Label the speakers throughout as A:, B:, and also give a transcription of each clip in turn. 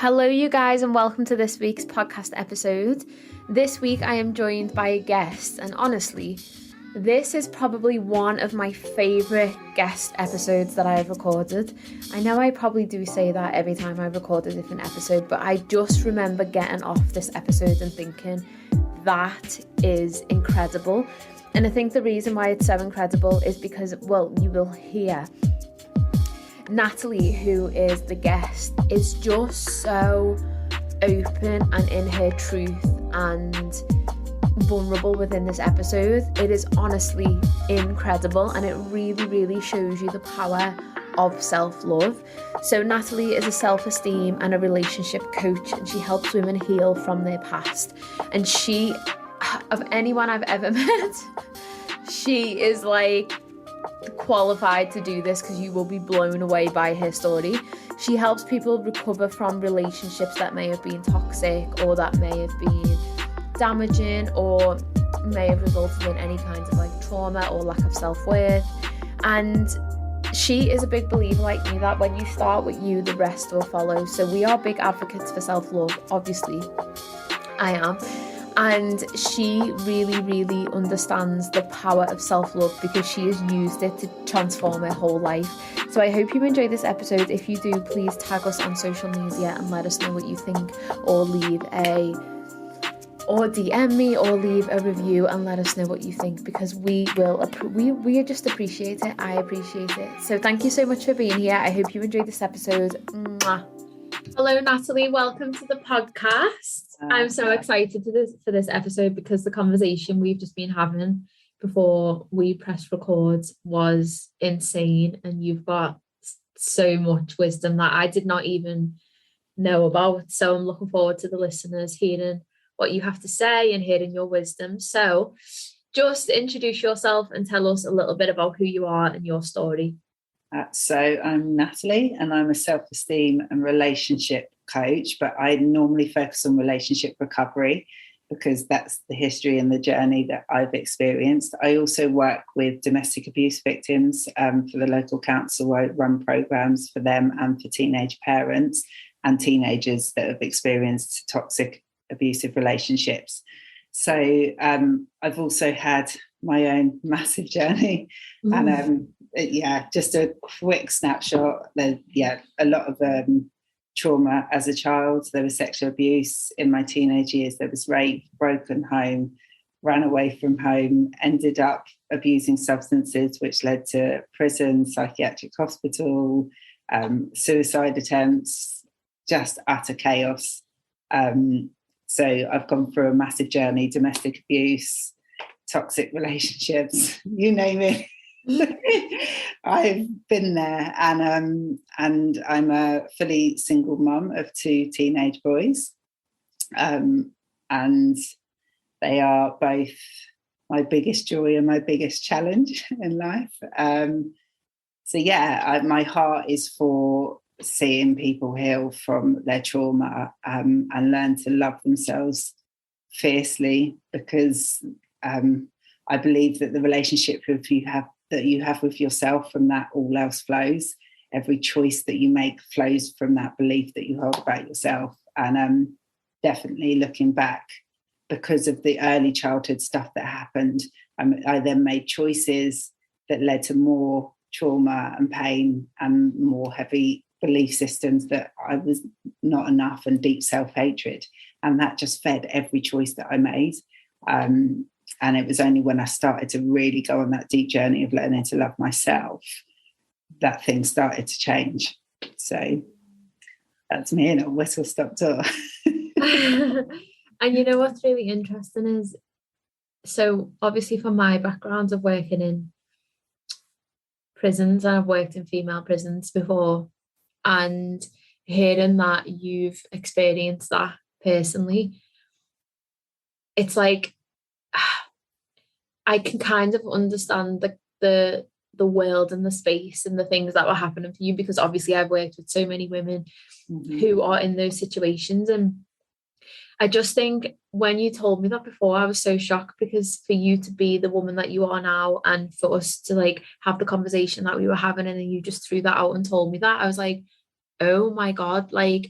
A: Hello, you guys, and welcome to this week's podcast episode. This week I am joined by a guest, and honestly, this is probably one of my favourite guest episodes that I have recorded. I know I probably do say that every time I record a different episode, but I just remember getting off this episode and thinking, that is incredible. And I think the reason why it's so incredible is because, well, you will hear Natalie, who is the guest, is just so open and in her truth and vulnerable within this episode. It is honestly incredible, and it really shows you the power of self-love. So Natalie is a self-esteem and a relationship coach, and she helps women heal from their past. And she, of anyone I've ever met, she is like qualified to do this, because you will be blown away by her story. She helps people recover from relationships that may have been toxic, or that may have been damaging, or may have resulted in any kinds of like trauma or lack of self-worth. And she is a big believer, like me, that when you start with you, the rest will follow. So we are big advocates for self-love. Obviously I am. And she really understands the power of self-love, because she has used it to transform her whole life. So I hope you enjoy this episode. If you do, please tag us on social media and let us know what you think, or DM me, or leave a review and let us know what you think, because we just appreciate it. I appreciate it. So thank you so much for being here. I hope you enjoyed this episode. Mwah. Hello, Natalie. Welcome to the podcast. I'm so excited for this episode, because the conversation we've just been having before we pressed record was insane, and you've got so much wisdom that I did not even know about. So I'm looking forward to the listeners hearing what you have to say and hearing your wisdom. So just introduce yourself and tell us a little bit about who you are and your story.
B: So I'm Natalie, and I'm a self-esteem and relationship coach, but I normally focus on relationship recovery, because that's the history and the journey that I've experienced. I also work with domestic abuse victims for the local council. I run programs for them and for teenage parents and teenagers that have experienced toxic abusive relationships. So I've also had my own massive journey. And just a quick snapshot. A lot of trauma as a child. There was sexual abuse in my teenage years. There was rape, broken home, ran away from home, ended up abusing substances, which led to prison, psychiatric hospital, suicide attempts, just utter chaos. So I've gone through a massive journey: domestic abuse, toxic relationships, you name it. I've been there, and I'm a fully single mum of 2 teenage boys, and they are both my biggest joy and my biggest challenge in life. My heart is for seeing people heal from their trauma and learn to love themselves fiercely, because I believe that the relationship that you have with yourself, from that all else flows. Every choice that you make flows from that belief that you hold about yourself. And definitely looking back, because of the early childhood stuff that happened, I then made choices that led to more trauma and pain and more heavy belief systems that I was not enough, and deep self-hatred. And that just fed every choice that I made. And it was only when I started to really go on that deep journey of learning to love myself that things started to change. So that's me in a whistle-stop tour.
A: And you know what's really interesting is, so obviously from my background of working in prisons, and I've worked in female prisons before, and hearing that you've experienced that personally, it's like I can kind of understand the world and the space and the things that were happening for you, because obviously I've worked with so many women who are in those situations. And I just think when you told me that before, I was so shocked, because for you to be the woman that you are now, and for us to like have the conversation that we were having, and then you just threw that out and told me that, I was like, oh my God, like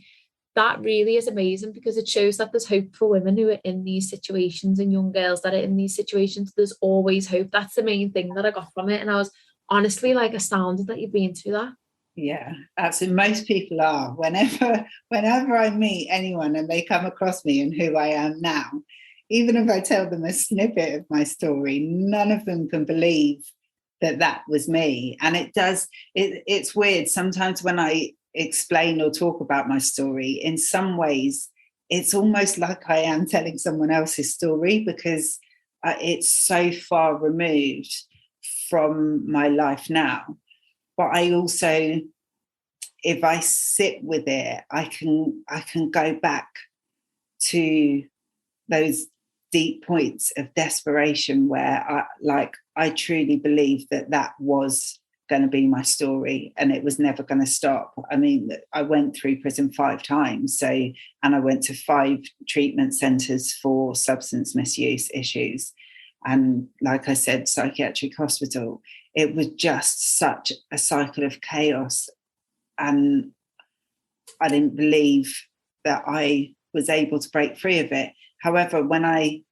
A: that really is amazing, because it shows that there's hope for women who are in these situations, and young girls that are in these situations. There's always hope. That's the main thing that I got from it. And I was honestly like astounded that you've been through that.
B: Yeah, absolutely. Most people are. Whenever I meet anyone and they come across me and who I am now, even if I tell them a snippet of my story, none of them can believe that that was me. And it's weird. Sometimes when I explain or talk about my story, in some ways, it's almost like I am telling someone else's story, because it's so far removed from my life now. But I also, if I sit with it, I can go back to those deep points of desperation where I truly believe that was going to be my story, and it was never going to stop. I mean, I went through prison 5 times, and I went to 5 treatment centres for substance misuse issues, and like I said, psychiatric hospital. It was just such a cycle of chaos, and I didn't believe that I was able to break free of it. However, when I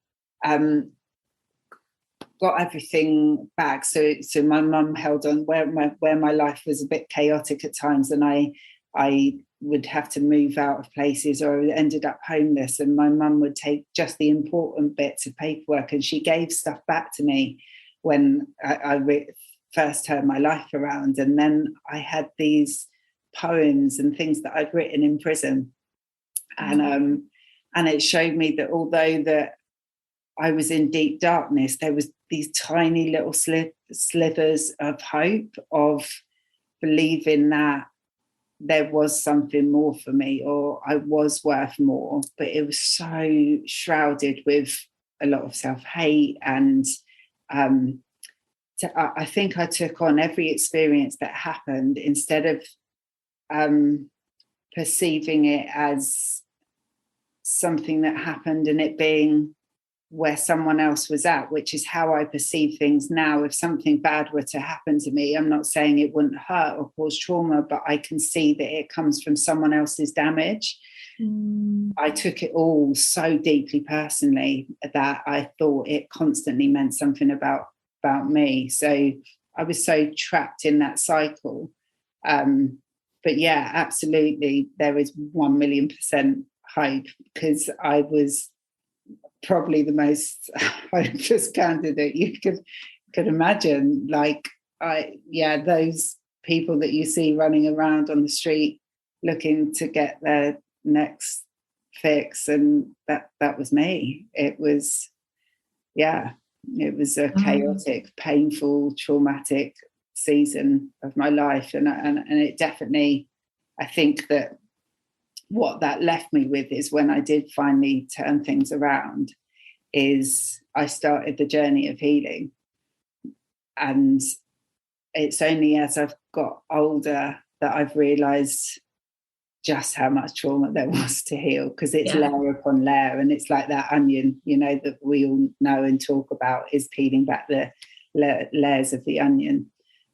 B: got everything back, so my mum held on where my life was a bit chaotic at times, and I would have to move out of places, or ended up homeless, and my mum would take just the important bits of paperwork, and she gave stuff back to me when I first turned my life around. And then I had these poems and things that I'd written in prison, and it showed me that although that I was in deep darkness, there was these tiny little slivers of hope, of believing that there was something more for me, or I was worth more. But it was so shrouded with a lot of self-hate, and I think I took on every experience that happened, instead of perceiving it as something that happened and it being where someone else was at, which is how I perceive things now. If something bad were to happen to me, I'm not saying it wouldn't hurt or cause trauma, but I can see that it comes from someone else's damage. I took it all so deeply personally that I thought it constantly meant something about me. So I was so trapped in that cycle. But yeah, absolutely, there is 1,000,000% hope, because I was probably the most hopeless candidate you could imagine. Like, those people that you see running around on the street looking to get their next fix, and that was me. It was a chaotic, painful, traumatic season of my life, and it definitely, I think that what that left me with is, when I did finally turn things around, is I started the journey of healing. And it's only as I've got older that I've realised just how much trauma there was to heal, because it's layer upon layer, and it's like that onion, that we all know and talk about, is peeling back the layers of the onion.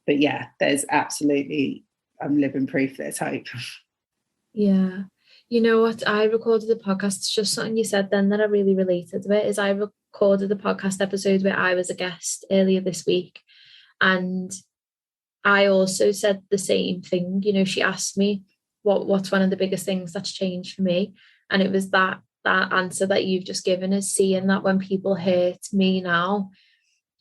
B: But yeah, there's absolutely, I'm living proof there's hope.
A: Yeah. You know what? I recorded a podcast. It's just something you said then that I really related to it. Is I recorded the podcast episode where I was a guest earlier this week, and I also said the same thing. She asked me what's one of the biggest things that's changed for me, and it was that answer that you've just given, is seeing that when people hurt me now,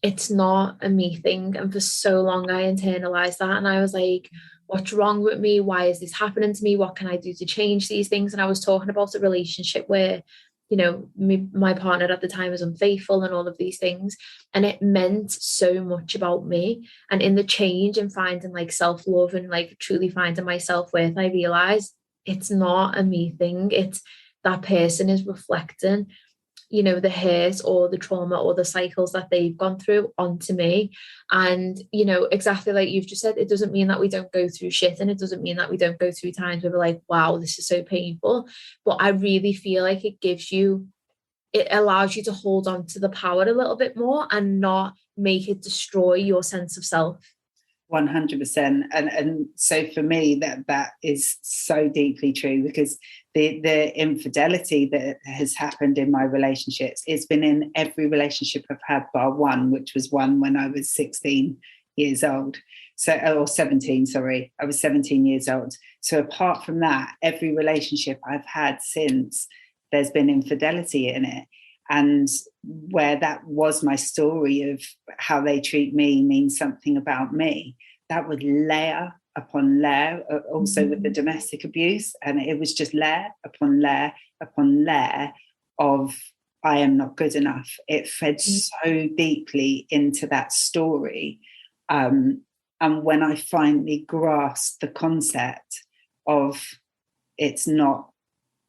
A: it's not a me thing. And for so long I internalized that, and I was like, what's wrong with me? Why is this happening to me? What can I do to change these things? And I was talking about a relationship where, my partner at the time was unfaithful and all of these things. And it meant so much about me. And in the change and finding like self-love and like truly finding my self-worth, I realized it's not a me thing. It's that person is reflecting the hurt or the trauma or the cycles that they've gone through onto me. And exactly like you've just said, it doesn't mean that we don't go through shit, and it doesn't mean that we don't go through times where we're like, wow, this is so painful. But I really feel like it allows you to hold on to the power a little bit more, and not make it destroy your sense of self.
B: 100%. And so for me, that is so deeply true, because the infidelity that has happened in my relationships, it's been in every relationship I've had bar one, which was one when I was 16 years old. Or 17, sorry, I was 17 years old. So apart from that, every relationship I've had since, there's been infidelity in it. And where that was my story of how they treat me means something about me, that would layer upon layer, also with the domestic abuse. And it was just layer upon layer upon layer of I am not good enough. It fed so deeply into that story. And when I finally grasped the concept of it's not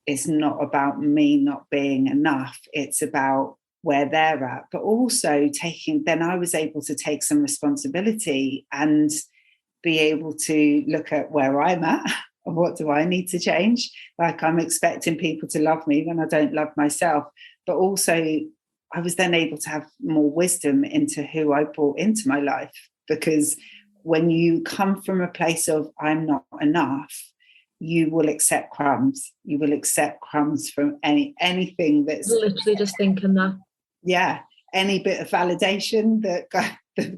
B: about me not being enough, it's about where they're at, but also then I was able to take some responsibility and be able to look at where I'm at and what do I need to change. Like, I'm expecting people to love me when I don't love myself, but also I was then able to have more wisdom into who I brought into my life, because when you come from a place of I'm not enough, you will accept crumbs. You will accept crumbs from anything that's
A: literally just thinking that.
B: Yeah, any bit of validation that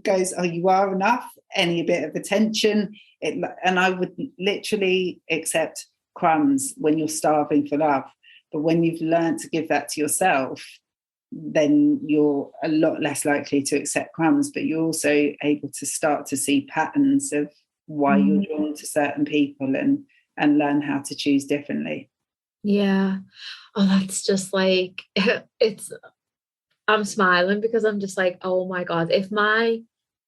B: goes, oh, you are enough. Any bit of attention, and I would literally accept crumbs when you're starving for love. But when you've learned to give that to yourself, then you're a lot less likely to accept crumbs, but you're also able to start to see patterns of why you're drawn to certain people and learn how to choose differently.
A: Yeah. Oh, that's just like, I'm smiling because I'm just like, oh my God, if my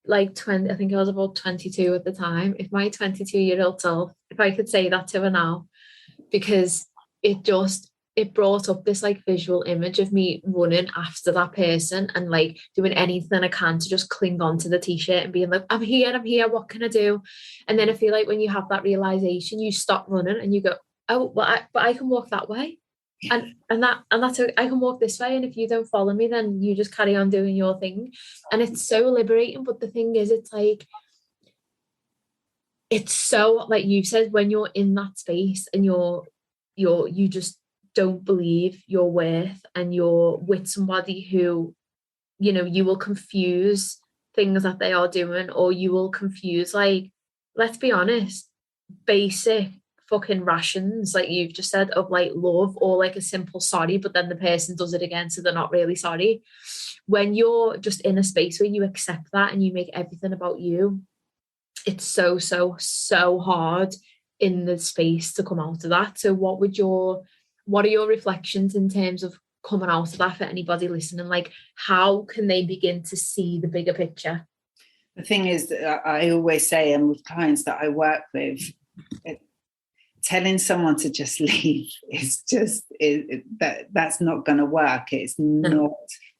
A: I think I was about 22 at the time, if my 22-year-old self, if I could say that to her now, because it brought up this like visual image of me running after that person and like doing anything I can to just cling on to the t-shirt and being like, I'm here, what can I do? And then I feel like when you have that realization, you stop running and you go, oh, well, I can walk that way. And that's I can walk this way, and if you don't follow me, then you just carry on doing your thing. And it's so liberating. But the thing is, it's like, it's so, like you said, when you're in that space and you just don't believe your worth, and you're with somebody who, you will confuse things that they are doing, or you will confuse, like, let's be honest, basic fucking rations, like you've just said, of like love, or like a simple sorry, but then the person does it again, so they're not really sorry. When you're just in a space where you accept that and you make everything about you, it's so hard in the space to come out of that. So what are your reflections in terms of coming out of that for anybody listening? Like, how can they begin to see the bigger picture?
B: The thing is that I always say, and with clients that I work with, telling someone to just leave is just that's not going to work. It's not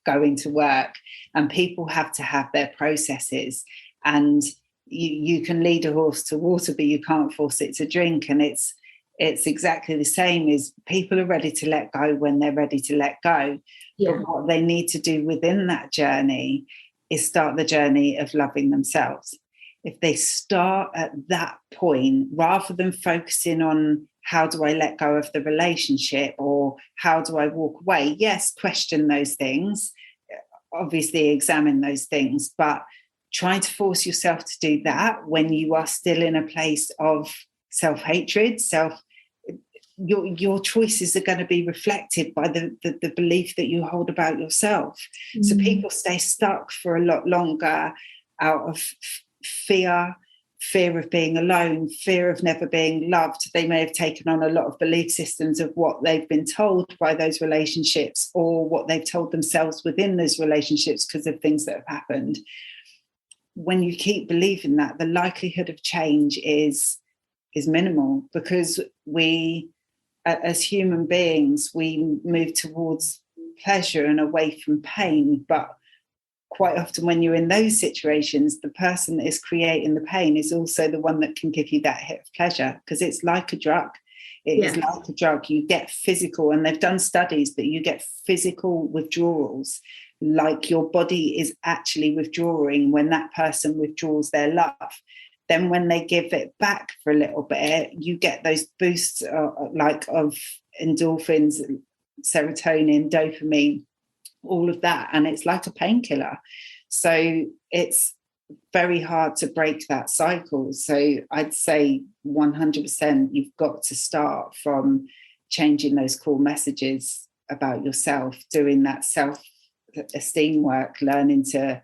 B: going to work, and people have to have their processes. And you can lead a horse to water, but you can't force it to drink. And it's exactly the same as people are ready to let go when they're ready to let go. Yeah. But what they need to do within that journey is start the journey of loving themselves. If they start at that point, rather than focusing on how do I let go of the relationship or how do I walk away, yes, question those things, obviously examine those things, but trying to force yourself to do that when you are still in a place of self-hatred, your choices are going to be reflected by the belief that you hold about yourself. Mm. So people stay stuck for a lot longer out of fear of being alone, fear of never being loved. They may have taken on a lot of belief systems of what they've been told by those relationships, or what they've told themselves within those relationships because of things that have happened. When you keep believing that, the likelihood of change is minimal, because we, as human beings, we move towards pleasure and away from pain. But quite often when you're in those situations, the person that is creating the pain is also the one that can give you that hit of pleasure, because it's like a drug. It is like a drug. You get physical, and they've done studies that you get physical withdrawals like your body is actually withdrawing when that person withdraws their love. Then when they give it back for a little bit, you get those boosts like of endorphins, serotonin, dopamine, all of that. And it's like a painkiller. So it's very hard to break that cycle. So I'd say 100% you've got to start from changing those core messages about yourself, doing that self-esteem work, learning to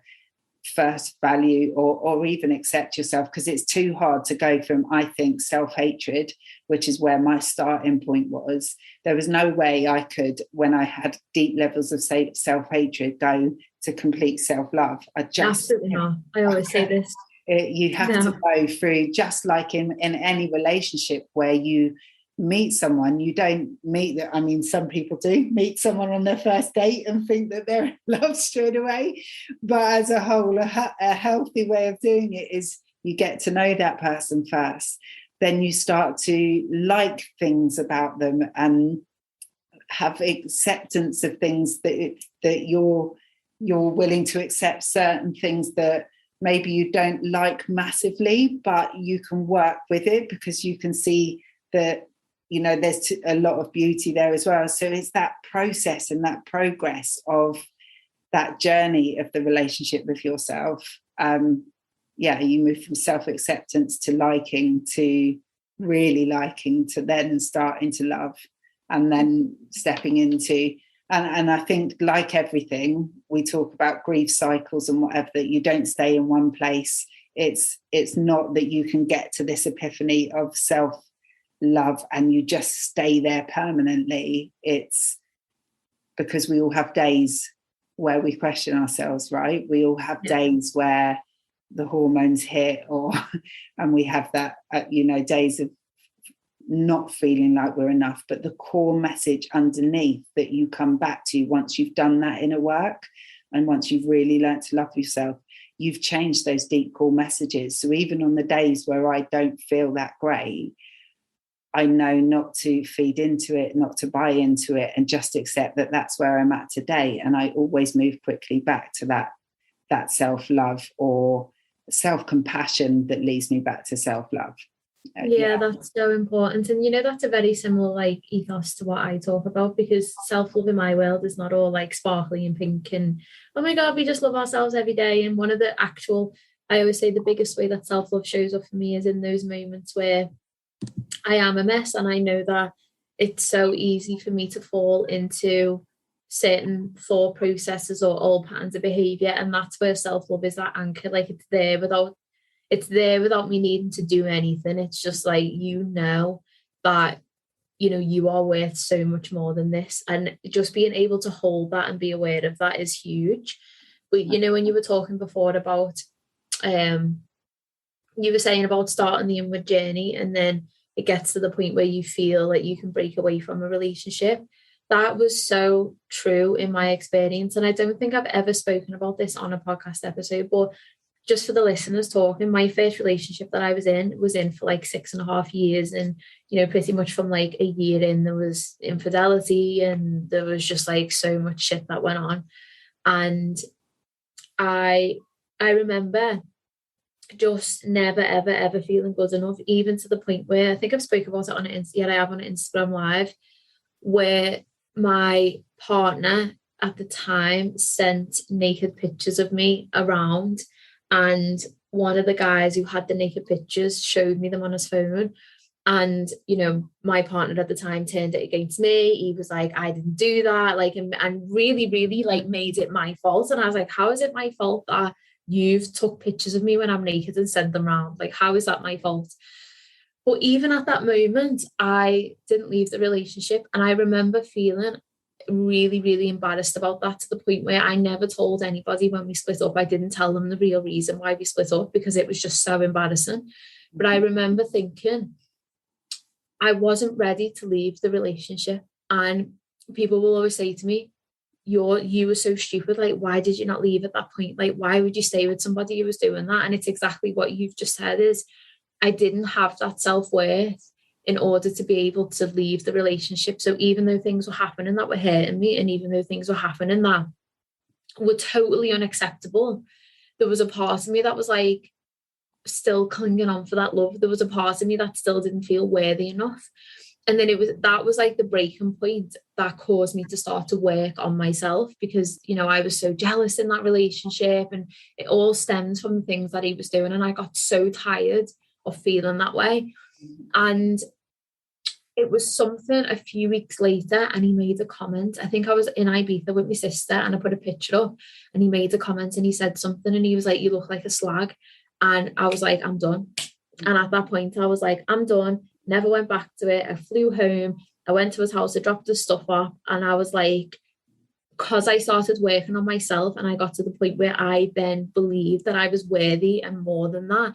B: first value or even accept yourself, because it's too hard to go from, I think, self-hatred, which is where my starting point was. There was no way I could, when I had deep levels of self-hatred, go to complete self-love.
A: Absolutely not. I always say this.
B: You have to go through, just like in any relationship where you meet someone, you don't meet that. I mean, some people do meet someone on their first date and think that they're in love straight away. But as a whole, a healthy way of doing it is you get to know that person first. Then you start to like things about them and have acceptance of things that you're willing to accept certain things that maybe you don't like massively, but you can work with it because you can see that, you know, there's a lot of beauty there as well. So it's that process and that progress of that journey of the relationship with yourself. You move from self-acceptance to liking, to really liking, to then starting to love, and then stepping into, and I think, like everything, we talk about grief cycles and whatever, that you don't stay in one place. It's not that you can get to this epiphany of self-love and you just stay there permanently. It's because we all have days where we question ourselves, right? We all have days where the hormones hit, and we have that, days of not feeling like we're enough. But the core message underneath that you come back to once you've done that inner work, and once you've really learned to love yourself, you've changed those deep core messages. So even on the days where I don't feel that great, I know not to feed into it, not to buy into it, and just accept that that's where I'm at today. And I always move quickly back to that self-love or self-compassion that leads me back to self-love.
A: That's so important. And that's a very similar ethos to what I talk about, because self-love in my world is not all sparkly and pink and oh my god, we just love ourselves every day. And one of the I always say the biggest way that self-love shows up for me is in those moments where I am a mess, and I know that it's so easy for me to fall into certain thought processes or old patterns of behavior, and that's where self-love is that anchor. It's there without me needing to do anything. It's just that you are worth so much more than this, and just being able to hold that and be aware of that is huge. But when you were talking before about you were saying about starting the inward journey, and then it gets to the point where you feel like you can break away from a relationship. That was so true in my experience. And I don't think I've ever spoken about this on a podcast episode, but just for the listeners talking, my first relationship that I was in for 6.5 years. And, pretty much from a year in, there was infidelity and there was just so much shit that went on. And I remember just never, ever, ever feeling good enough, even to the point where I think I've spoken about it on I have on Instagram Live, where my partner at the time sent naked pictures of me around, and one of the guys who had the naked pictures showed me them on his phone. And my partner at the time turned it against me. He was like, I didn't do that, and really, really made it my fault. And I was like, how is it my fault that you've took pictures of me when I'm naked and sent them around? How is that my fault? But even at that moment, I didn't leave the relationship. And I remember feeling really, really embarrassed about that, to the point where I never told anybody when we split up. I didn't tell them the real reason why we split up, because it was just so embarrassing. But I remember thinking I wasn't ready to leave the relationship. And people will always say to me, you were so stupid. Why did you not leave at that point? Why would you stay with somebody who was doing that? And it's exactly what you've just said, is I didn't have that self-worth in order to be able to leave the relationship. So even though things were happening that were hurting me, and even though things were happening that were totally unacceptable. There was a part of me that was like still clinging on for that love. There was a part of me that still didn't feel worthy enough. And then that was like the breaking point that caused me to start to work on myself, because, you know, I was so jealous in that relationship, and it all stems from the things that he was doing. And I got so tired of feeling that way. And it was something a few weeks later, and he made a comment. I think I was in Ibiza with my sister, and I put a picture up, and he made a comment, and he said something, and he was like, "You look like a slag." And I was like, "I'm done." And at that point I was like, "I'm done." Never went back to it. I flew home. I went to his house. I dropped his stuff off. And I was like, because I started working on myself, and I got to the point where I then believed that I was worthy and more than that.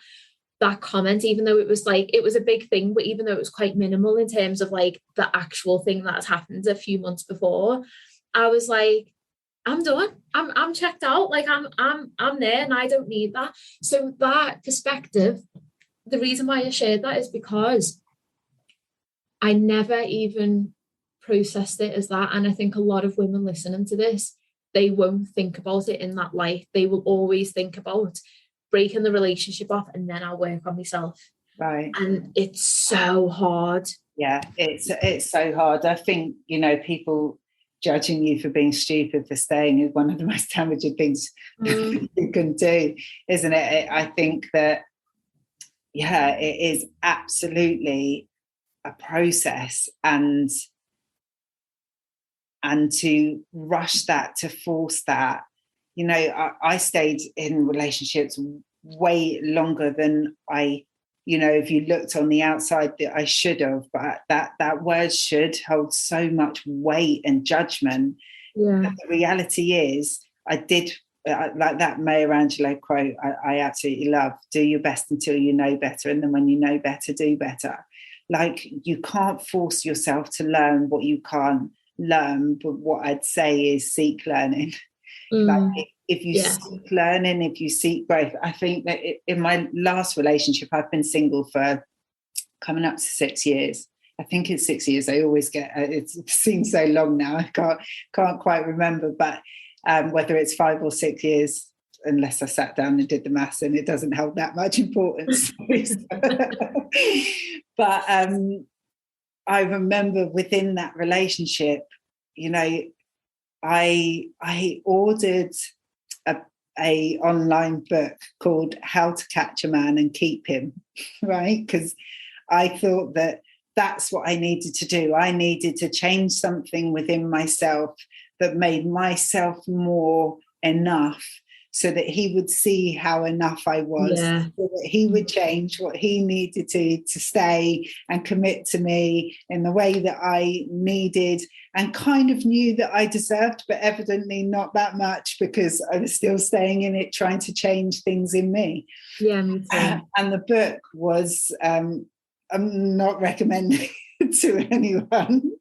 A: That comment, even though it was like, it was a big thing, but even though it was quite minimal in terms of like the actual thing that has happened a few months before, I was like, I'm done. I'm checked out. Like I'm there, and I don't need that. So that perspective, the reason why I shared that is because I never even processed it as that. And I think a lot of women listening to this, they won't think about it in that light. They will always think about breaking the relationship off, and then I'll work on myself.
B: Right.
A: And it's so hard.
B: Yeah, it's so hard. I think, you know, people judging you for being stupid for staying is one of the most damaging things you can do, isn't it? I think that, yeah, it is absolutely a process, and to rush that, to force that. You know, I stayed in relationships way longer than I, you know, if you looked on the outside, that I should have. But that word "should" holds so much weight and judgment.
A: Yeah.
B: But the reality is, I did, like that Maya Angelou quote, I absolutely love: "Do your best until you know better, and then when you know better, do better." Like, you can't force yourself to learn what you can't learn, but what I'd say is seek learning. Like, if you seek learning, if you seek growth. I think that in my last relationship, I've been single for coming up to 6 years. I think it's 6 years. I always get, it seems so long now, I can't quite remember, but whether it's 5 or 6 years, unless I sat down and did the maths, and it doesn't hold that much importance. But I remember within that relationship, you know, I ordered a online book called How to Catch a Man and Keep Him, right? Because I thought that that's what I needed to do. I needed to change something within myself that made myself more enough, so that he would see how enough I was, so that he would change what he needed to stay and commit to me in the way that I needed and kind of knew that I deserved, but evidently not that much, because I was still staying in it, trying to change things in me.
A: Yeah, me too.
B: And the book was, I'm not recommending it to anyone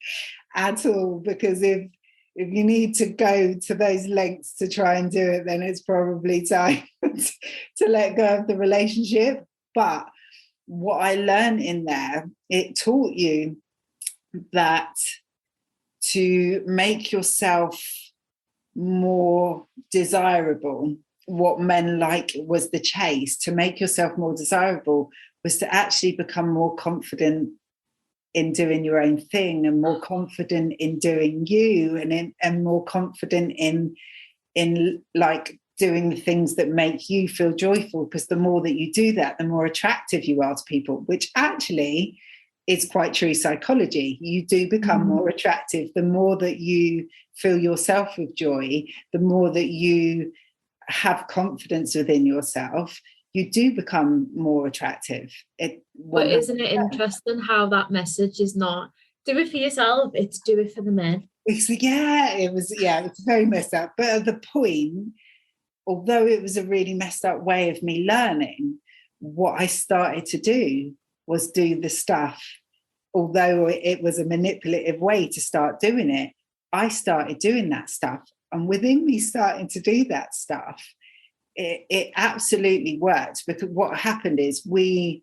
B: at all, because if you need to go to those lengths to try and do it, then it's probably time to let go of the relationship. But what I learned in there, it taught you that to make yourself more desirable, what men like was the chase. To make yourself more desirable was to actually become more confident in doing your own thing, and more confident in doing you, and more confident in like doing the things that make you feel joyful. Because the more that you do that, the more attractive you are to people, which actually is quite true psychology. You do become more attractive. The more that you fill yourself with joy, the more that you have confidence within yourself, you do become more attractive.
A: But isn't it interesting how that message is not do it for yourself, it's do it for the men?
B: It's very messed up. But at the point, although it was a really messed up way of me learning, what I started to do was do the stuff. Although it was a manipulative way to start doing it, I started doing that stuff. And within me starting to do that stuff, it absolutely worked. Because what happened is we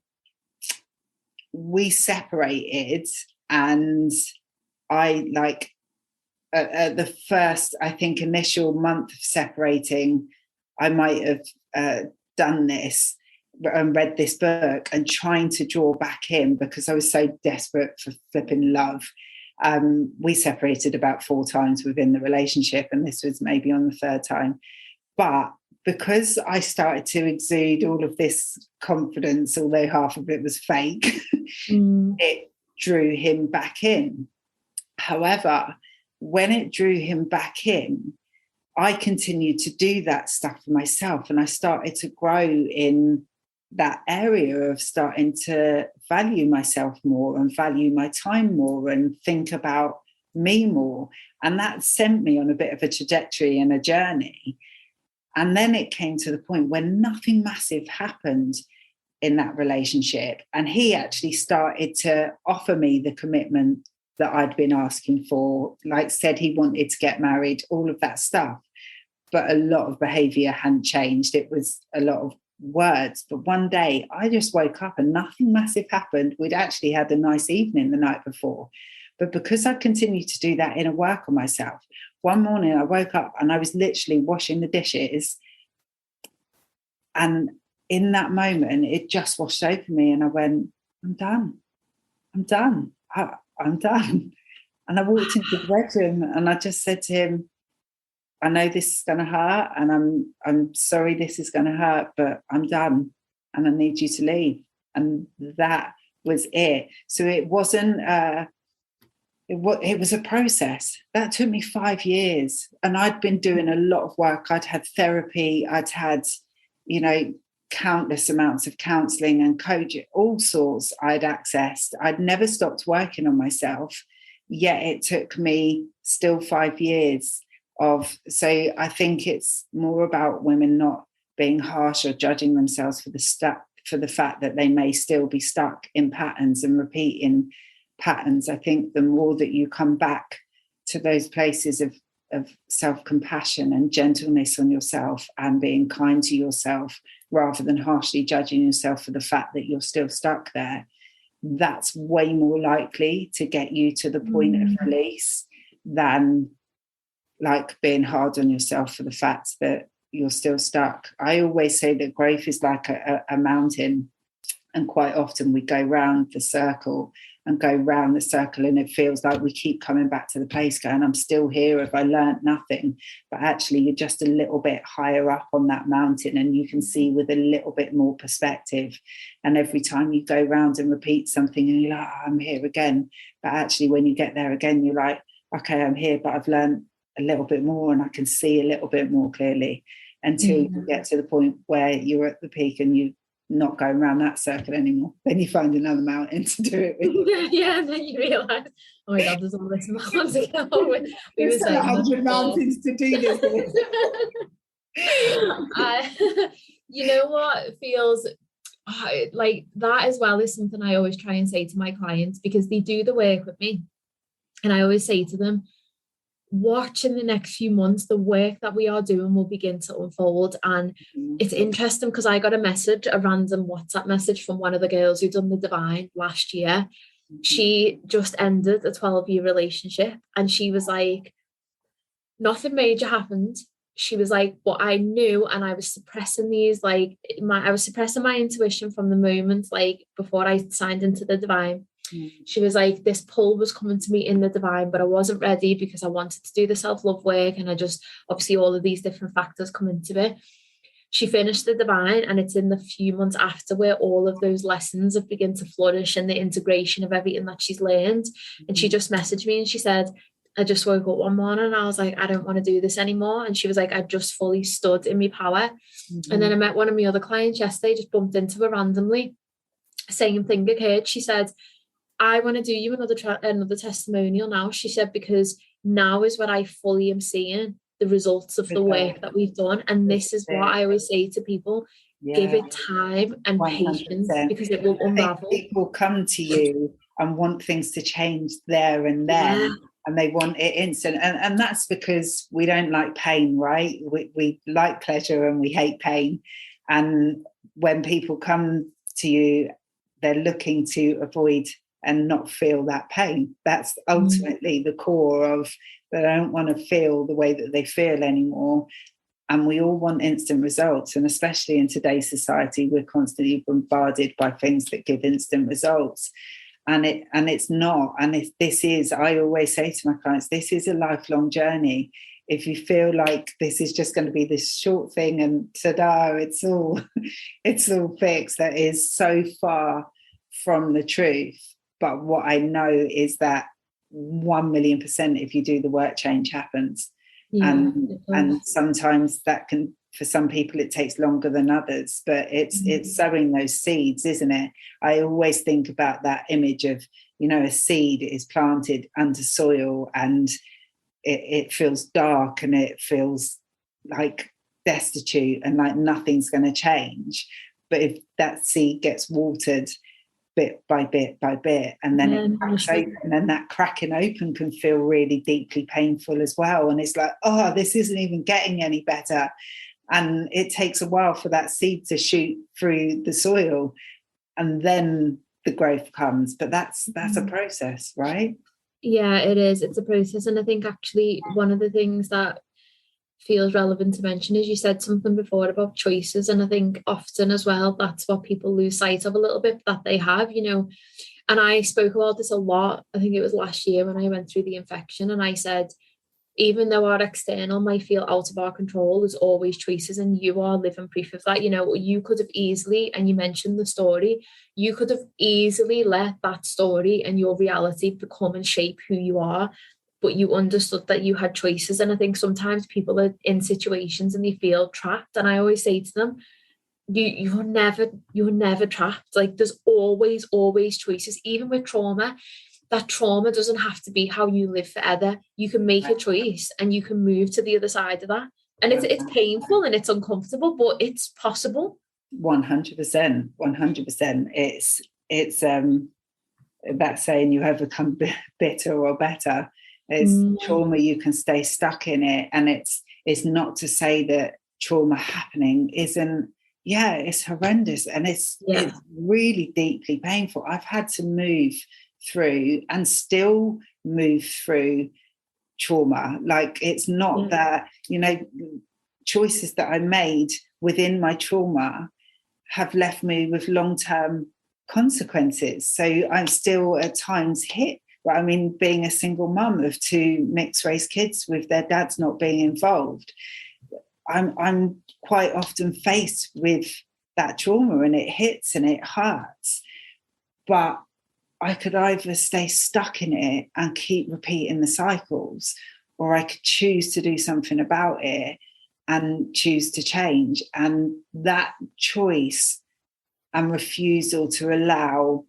B: separated, and I the first, I think, initial month of separating, I might have done this and read this book and trying to draw back in because I was so desperate for flipping love. We separated about 4 times within the relationship, and this was maybe on the 3rd time. But because I started to exude all of this confidence, although half of it was fake, it drew him back in. However, when it drew him back in, I continued to do that stuff for myself, and I started to grow in that area of starting to value myself more and value my time more and think about me more. And that sent me on a bit of a trajectory and a journey. And then it came to the point where nothing massive happened in that relationship. And he actually started to offer me the commitment that I'd been asking for, like said he wanted to get married, all of that stuff. But a lot of behavior hadn't changed. It was a lot of words. But one day I just woke up and nothing massive happened. We'd actually had a nice evening the night before. But because I continued to do that inner work on myself, one morning I woke up and I was literally washing the dishes. And in that moment, it just washed over me. And I went, I'm done. I'm done. I'm done. And I walked into the bedroom and I just said to him, I know this is going to hurt, and I'm sorry this is going to hurt, but I'm done and I need you to leave. And that was it. So it wasn't, it was a process. That took me 5 years. And I'd been doing a lot of work. I'd had therapy. I'd had, countless amounts of counselling and coaching, all sorts I'd accessed. I'd never stopped working on myself, yet it took me still 5 years so I think it's more about women not being harsh or judging themselves for the fact that they may still be stuck in patterns and repeating patterns. I think the more that you come back to those places of self-compassion and gentleness on yourself and being kind to yourself rather than harshly judging yourself for the fact that you're still stuck there, that's way more likely to get you to the point of release than like being hard on yourself for the fact that you're still stuck. I always say that growth is like a mountain, and quite often we go round the circle and it feels like we keep coming back to the place going, I'm still here, have I learned nothing? But actually you're just a little bit higher up on that mountain and you can see with a little bit more perspective. And every time you go round and repeat something and you're like, I'm here again. But actually when you get there again, you're like, okay, I'm here, but I've learned a little bit more and I can see a little bit more clearly, until you get to the point where you're at the peak and you're not going around that circle anymore. Then you find another mountain to do it with.
A: Yeah, and then you realise, oh my God, there's all this mountain to go. We were saying
B: 100 mountains to do this with.
A: You know what feels like that as well is something I always try and say to my clients, because they do the work with me. And I always say to them, watch in the next few months, the work that we are doing will begin to unfold. And it's interesting because I got a random WhatsApp message from one of the girls who done the Divine last year. She just ended a 12-year relationship and she was like, nothing major happened. She was like, but I knew, and I was suppressing I was suppressing my intuition from the moment, like before I signed into the Divine. She was like, this pull was coming to me in the Divine, but I wasn't ready because I wanted to do the self-love work. And I just, obviously all of these different factors come into it. She finished the Divine and it's in the few months after where all of those lessons have begun to flourish and the integration of everything that she's learned. And she just messaged me and she said, I just woke up one morning and I was like, I don't want to do this anymore. And she was like, I just fully stood in my power. And then I met one of my other clients yesterday, just bumped into her randomly. Same thing occurred. She said, I want to do you another testimonial now. She said, because now is when I fully am seeing the results of the work that we've done. And this is what I always say to people, give it time and 100%. Patience, because it will unravel.
B: People come to you and want things to change there and then, and they want it instant. And that's because we don't like pain, right? We like pleasure and we hate pain. And when people come to you, they're looking to avoid and not feel that pain. That's ultimately the core of they don't want to feel the way that they feel anymore. And we all want instant results. And especially in today's society, we're constantly bombarded by things that give instant results. And it's not. And this is, I always say to my clients, this is a lifelong journey. If you feel like this is just going to be this short thing and ta-da, it's all fixed, that is so far from the truth. But what I know is that 1,000,000%, if you do the work, change happens.
A: Yeah,
B: and sometimes that can, for some people, it takes longer than others, but it's sowing those seeds, isn't it? I always think about that image of, a seed is planted under soil and it feels dark and it feels like destitute and like nothing's going to change. But if that seed gets watered bit by bit by bit, and then it cracks open, and that cracking open can feel really deeply painful as well. And it's like, oh, this isn't even getting any better. And it takes a while for that seed to shoot through the soil, and then the growth comes. But that's a process, right?
A: Yeah, it is. It's a process. And I think actually one of the things that feels relevant to mention is you said something before about choices, and I think often as well that's what people lose sight of a little bit, that they have, and I spoke about this a lot. I think it was last year when I went through the infection, and I said, even though our external might feel out of our control, there's always choices, and you are living proof of that. You could have easily, and you mentioned the story, you could have easily let that story and your reality become and shape who you are, but you understood that you had choices. And I think sometimes people are in situations and they feel trapped. And I always say to them, you're never trapped. Like, there's always choices. Even with trauma, that trauma doesn't have to be how you live forever. You can make a choice and you can move to the other side of that. And it's painful and it's uncomfortable, but it's possible.
B: 100%. It's that saying, you overcome bitter or better. It's trauma, you can stay stuck in it. And it's not to say that trauma happening isn't, it's horrendous and it's really deeply painful. I've had to move through and still move through trauma. Like, it's not that, choices that I made within my trauma have left me with long-term consequences. So I'm still at times hit. I mean, being a single mum of 2 mixed race kids with their dads not being involved, I'm quite often faced with that trauma, and it hits and it hurts. But I could either stay stuck in it and keep repeating the cycles, or I could choose to do something about it and choose to change. And that choice and refusal to allow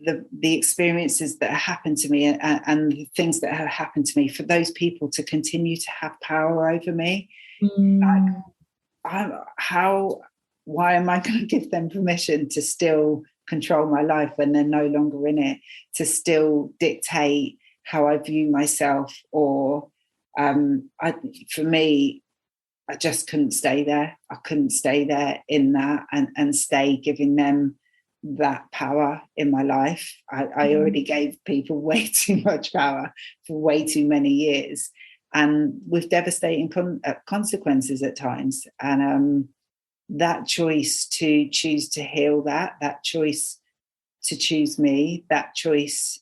B: the experiences that have happened to me and the things that have happened to me, for those people to continue to have power over me. Why am I going to give them permission to still control my life when they're no longer in it, to still dictate how I view myself? Or for me, I just couldn't stay there. I couldn't stay there in that and stay giving them that power in my life. I already gave people way too much power for way too many years, and with devastating consequences at times. And that choice to choose to heal that choice to choose me, that choice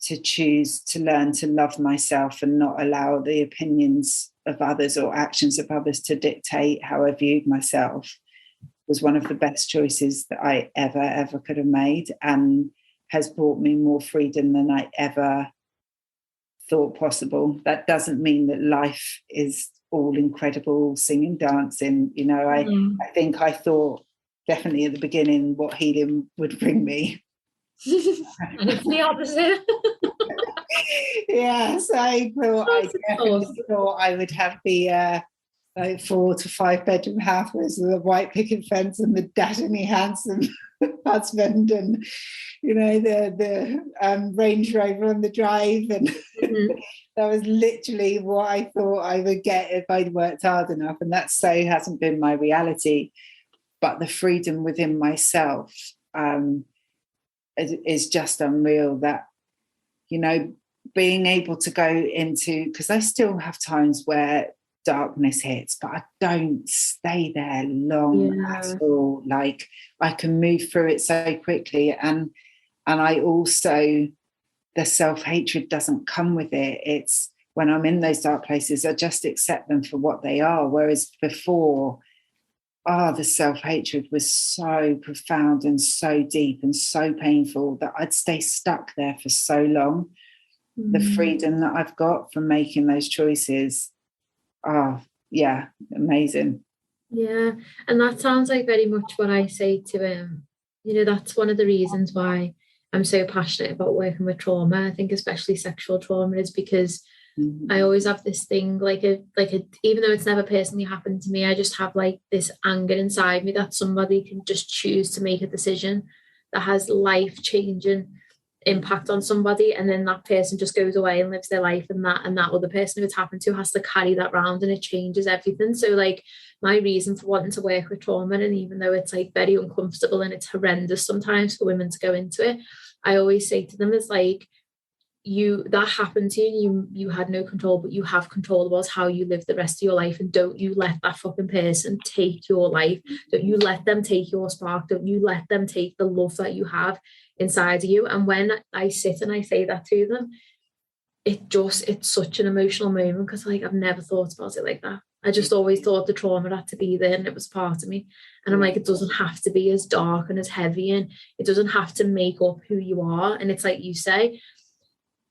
B: to choose to learn to love myself and not allow the opinions of others or actions of others to dictate how I viewed myself, was one of the best choices that I ever could have made, and has brought me more freedom than I ever thought possible. That doesn't mean that life is all incredible, singing, dancing. I think I thought definitely at the beginning what healing would bring me.
A: And it's the opposite.
B: Yes, I definitely thought I would have the 4 to 5 bedroom house with the white picket fence and the dashingly handsome husband, and the Range Rover on the drive, and that was literally what I thought I would get if I'd worked hard enough, and that so hasn't been my reality. But the freedom within myself is just unreal. That, you know, being able to go into, because I still have times where darkness hits, but I don't stay there long at all. Like, I can move through it so quickly, and I also, the self-hatred doesn't come with it. It's when I'm in those dark places, I just accept them for what they are. Whereas before, the self-hatred was so profound and so deep and so painful that I'd stay stuck there for so long. The freedom that I've got from making those choices, amazing.
A: Yeah, and that sounds like very much what I say to that's one of the reasons why I'm so passionate about working with trauma. I think especially sexual trauma is because I always have this thing, even though it's never personally happened to me, I just have like this anger inside me that somebody can just choose to make a decision that has life-changing impact on somebody, and then that person just goes away and lives their life, and that other person who it's happened to has to carry that round, and it changes everything. So like, my reason for wanting to work with trauma, and even though it's like very uncomfortable and it's horrendous sometimes for women to go into it, I always say to them is like, that happened to you, you had no control, but you have control about how you live the rest of your life, and don't you let that fucking person take your life. Don't you let them take your spark. Don't you let them take the love that you have inside of you. And when I sit and I say that to them, it's such an emotional moment, because like, I've never thought about it like that. I just always thought the trauma had to be there and it was part of me. And I'm like, it doesn't have to be as dark and as heavy, and it doesn't have to make up who you are. And it's like you say,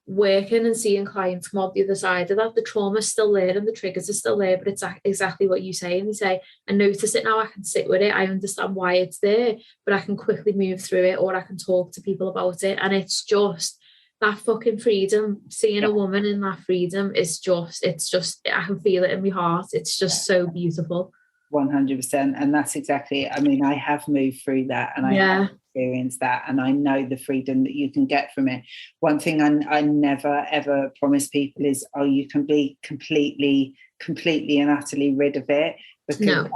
A: working and seeing clients come out the other side of that, the trauma's still there and the triggers are still there, but it's exactly what you say. And you say, I notice it now, I can sit with it, I understand why it's there, but I can quickly move through it, or I can talk to people about it. And it's just that fucking freedom, seeing a woman in that freedom is just, I can feel it in my heart. It's just so beautiful.
B: 100%. And that's exactly, I mean, I have moved through that, and I have experienced that, and I know the freedom that you can get from it. One thing I never ever promise people is, you can be completely and utterly rid of it, because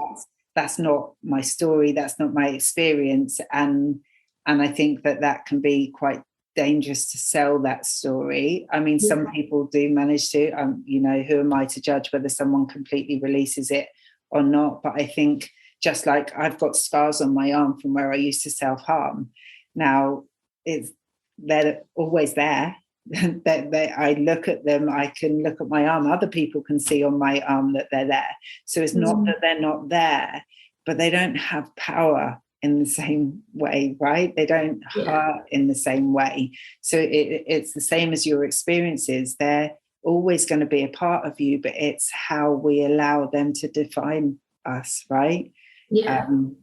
B: that's not my story, that's not my experience, and I think that can be quite dangerous to sell that story. I mean, some people do manage to, who am I to judge whether someone completely releases it or not? But I think, just like I've got scars on my arm from where I used to self-harm. Now, they're always there. I look at them, I can look at my arm, other people can see on my arm that they're there. So it's not that they're not there, but they don't have power in the same way, right? They don't hurt in the same way. So it's the same as your experiences. They're always going to be a part of you, but it's how we allow them to define us, right?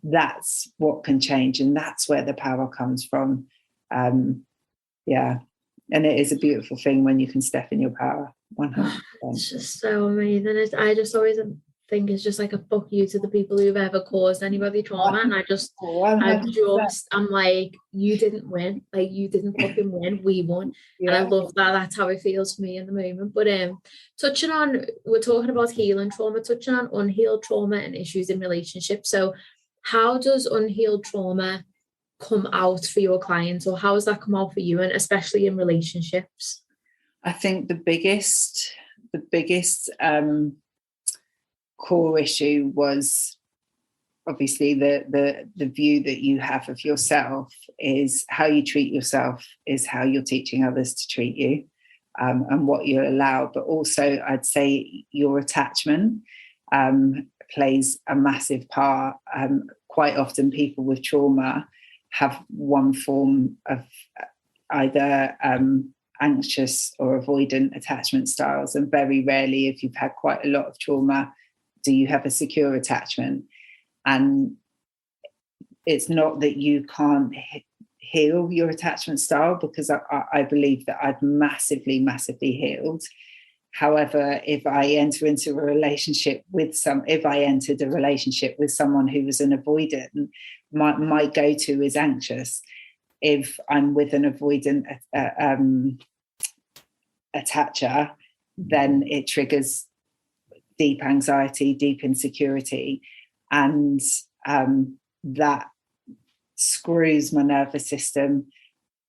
B: That's what can change, and that's where the power comes from. And it is a beautiful thing when you can step in your power. 100%.
A: It's just so amazing. I just always think it's just like a fuck you to the people who've ever caused anybody trauma, and I'm like, you didn't win, like, you didn't fucking win, we won. And I love that. That's how it feels for me in the moment. But we're talking about healing trauma, touching on unhealed trauma and issues in relationships. So how does unhealed trauma come out for your clients, or how does that come out for you, and especially in relationships?
B: I think the biggest core issue was obviously the view that you have of yourself is how you treat yourself is how you're teaching others to treat you, and what you allow. But also, I'd say your attachment plays a massive part. Quite often people with trauma have one form of either anxious or avoidant attachment styles, and very rarely, if you've had quite a lot of trauma, do you have a secure attachment. And it's not that you can't heal your attachment style, because I believe that I've massively healed. However, if I entered a relationship with someone who was an avoidant, my go-to is anxious. If I'm with an avoidant attacher, then it triggers deep anxiety, deep insecurity, and that screws my nervous system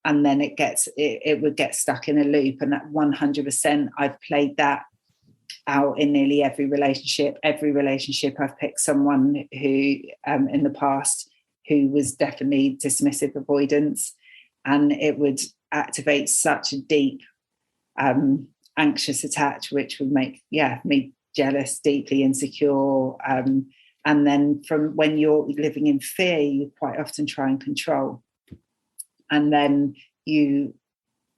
B: and then it would get stuck in a loop. And that 100%, I've played that out in nearly every relationship. I've picked someone who in the past who was definitely dismissive avoidance, and it would activate such a deep anxious attach, which would make me jealous, deeply insecure, and then from when you're living in fear, you quite often try and control, and then you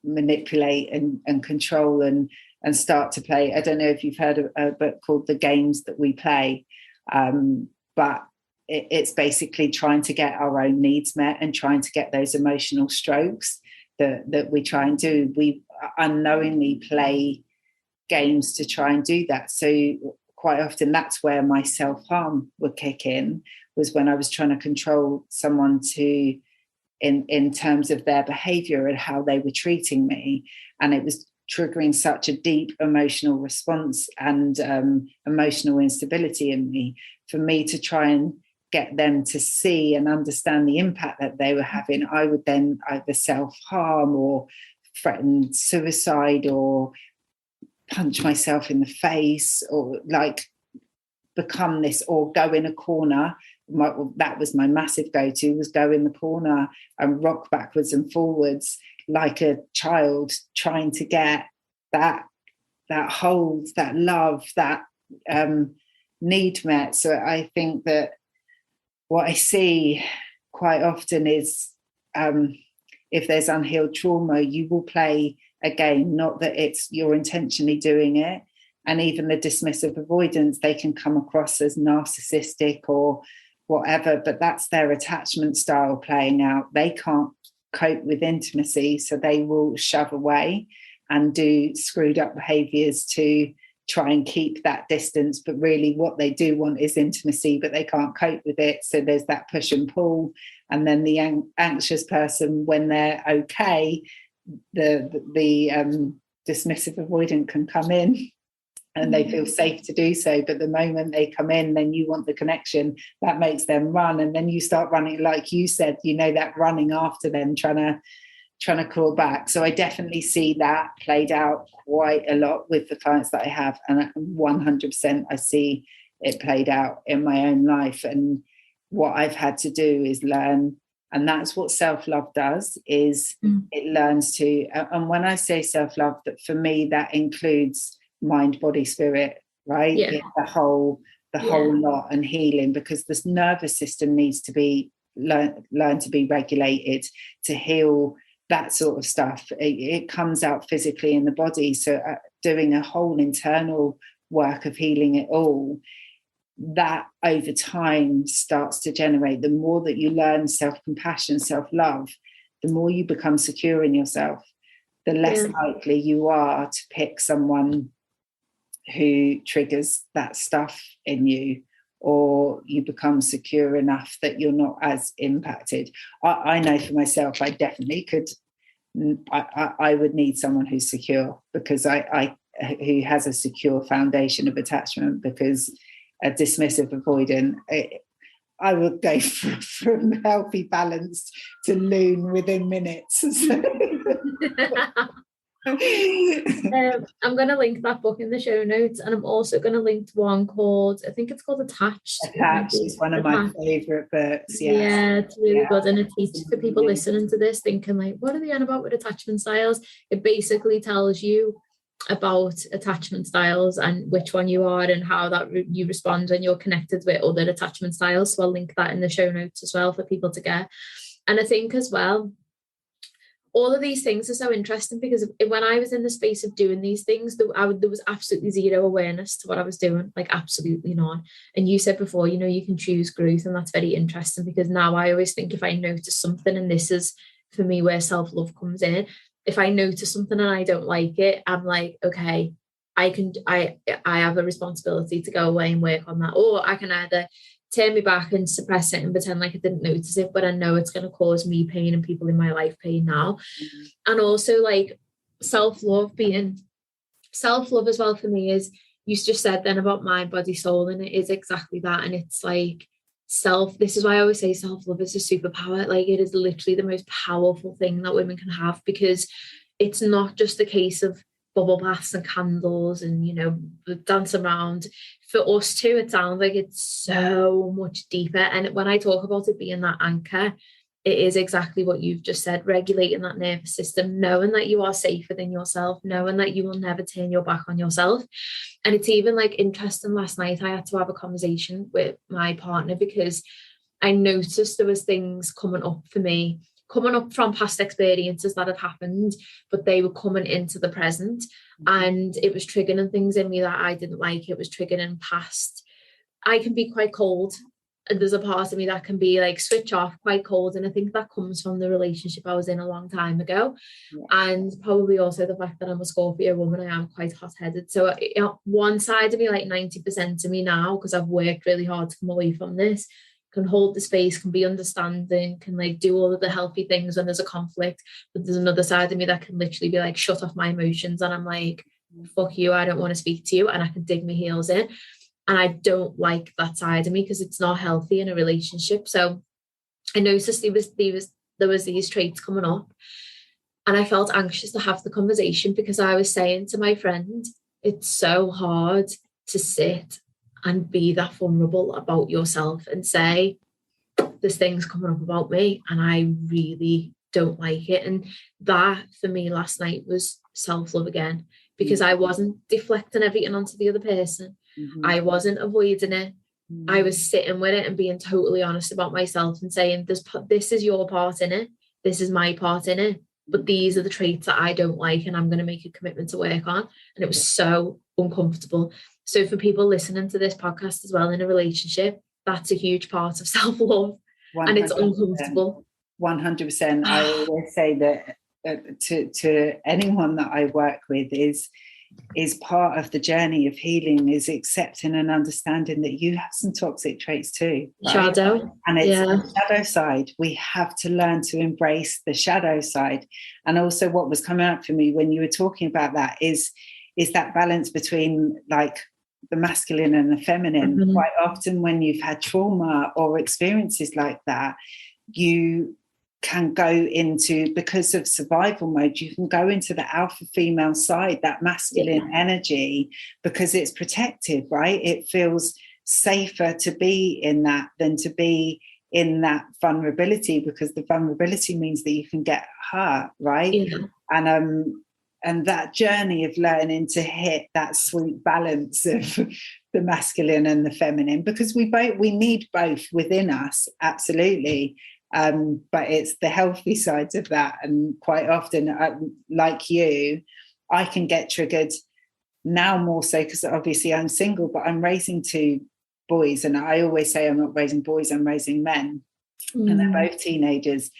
B: manipulate and control and start to play. I don't know if you've heard of a book called The Games That We Play, but it's basically trying to get our own needs met and trying to get those emotional strokes that we try and do. We unknowingly play games to try and do that. So quite often that's where my self-harm would kick in, was when I was trying to control someone in terms of their behavior and how they were treating me. And it was triggering such a deep emotional response and emotional instability in me, for me to try and get them to see and understand the impact that they were having. I would then either self-harm or threaten suicide or punch myself in the face, or like become this, or go in a corner. That was my massive go-to, was go in the corner and rock backwards and forwards like a child, trying to get that hold, that love, that need met. So I think that what I see quite often is if there's unhealed trauma, you will play a game, not that it's you're intentionally doing it. And even the dismissive avoidance, they can come across as narcissistic or whatever, but that's their attachment style playing out. They can't cope with intimacy, so they will shove away and do screwed up behaviors to try and keep that distance. But really what they do want is intimacy, but they can't cope with it. So there's that push and pull. And then the anxious person, when they're okay, the dismissive avoidant can come in and they feel safe to do so. But the moment they come in, then you want the connection. That makes them run. And then you start running, like you said, that running after them, trying to crawl back. So I definitely see that played out quite a lot with the clients that I have. And 100% I see it played out in my own life. And what I've had to do is learn. And that's what self-love does, is it learns to, and when I say self-love, that for me, that includes mind, body, spirit, right?
A: Yeah.
B: The whole lot, and healing, because this nervous system needs to be learn to be regulated to heal that sort of stuff. It comes out physically in the body. So doing a whole internal work of healing it all, that over time starts to generate, the more that you learn self-compassion, self-love, the more you become secure in yourself, the less likely you are to pick someone who triggers that stuff in you, or you become secure enough that you're not as impacted. I know for myself, I definitely could, I would need someone who's secure, because who has a secure foundation of attachment, because a dismissive avoidant, I would go from healthy, balanced to loon within minutes.
A: I'm going to link that book in the show notes, and I'm also going to link to one called, I think it's called Attached.
B: Attached is one of my favourite books.
A: Yeah, it's really good, and it teaches for people listening to this thinking like, what are they on about with attachment styles? It basically tells you about attachment styles and which one you are and how that you respond when you're connected with other attachment styles. So I'll link that in the show notes as well for people to get. And I think as well, all of these things are so interesting, because when I was in the space of doing these things, there was absolutely zero awareness to what I was doing, like absolutely none. And you said before, you can choose growth, and that's very interesting, because now I always think if I notice something, and this is for me where self-love comes in, if I notice something and I don't like it, I'm like, okay, I have a responsibility to go away and work on that. Or I can either turn me back and suppress it and pretend like I didn't notice it, but I know it's going to cause me pain and people in my life pain now. And also like self-love as well for me is, you just said then about mind, body, soul, and it is exactly that. And it's like this is why I always say self-love is a superpower. Like, it is literally the most powerful thing that women can have, because it's not just a case of bubble baths and candles and, you know, dance around. For us too, it sounds like it's so much deeper. And when I talk about it being that anchor, it is exactly what you've just said, regulating that nervous system, knowing that you are safe within yourself, knowing that you will never turn your back on yourself. And it's even like interesting, last night I had to have a conversation with my partner because I noticed there was things coming up for me, coming up from past experiences that had happened, but they were coming into the present. And it was triggering things in me that I didn't like. It was triggering past. I can be quite cold. And there's a part of me that can be like switch off, quite cold. And I think that comes from the relationship I was in a long time ago. Yeah. And probably also the fact that I'm a Scorpio woman, I am quite hot-headed. So one side of me, like 90% of me now, because I've worked really hard to come away from this, can hold the space, can be understanding, can like do all of the healthy things when there's a conflict. But there's another side of me that can literally be like, shut off my emotions. And I'm like, fuck you, I don't want to speak to you. And I can dig my heels in. And I don't like that side of me because it's not healthy in a relationship. So I noticed there was these traits coming up, and I felt anxious to have the conversation because I was saying to my friend, it's so hard to sit and be that vulnerable about yourself and say, there's things coming up about me and I really don't like it. And that for me last night was self-love again, because I wasn't deflecting everything onto the other person. Mm-hmm. I wasn't avoiding it. Mm-hmm. I was sitting with it and being totally honest about myself and saying, this is your part in it. This is my part in it. But these are the traits that I don't like, and I'm going to make a commitment to work on. And it was so uncomfortable. So for people listening to this podcast as well in a relationship, that's a huge part of self-love. 100%. And it's uncomfortable.
B: 100%. I always say that to anyone that I work with is part of the journey of healing, is accepting and understanding that you have some toxic traits too. Right?
A: Shadow.
B: And it's the shadow side. We have to learn to embrace the shadow side. And also what was coming up for me when you were talking about that is that balance between like the masculine and the feminine. Mm-hmm. Quite often when you've had trauma or experiences like that, you can go into, because of survival mode, you can go into the alpha female side, that masculine energy, because it's protective, right? It feels safer to be in that than to be in that vulnerability, because the vulnerability means that you can get hurt, right? Yeah. And that journey of learning to hit that sweet balance of the masculine and the feminine, because we need both within us, absolutely. But it's the healthy sides of that. And quite often, like you, I can get triggered now more so because obviously I'm single, but I'm raising two boys. And I always say I'm not raising boys, I'm raising men. Mm. And they're both teenagers.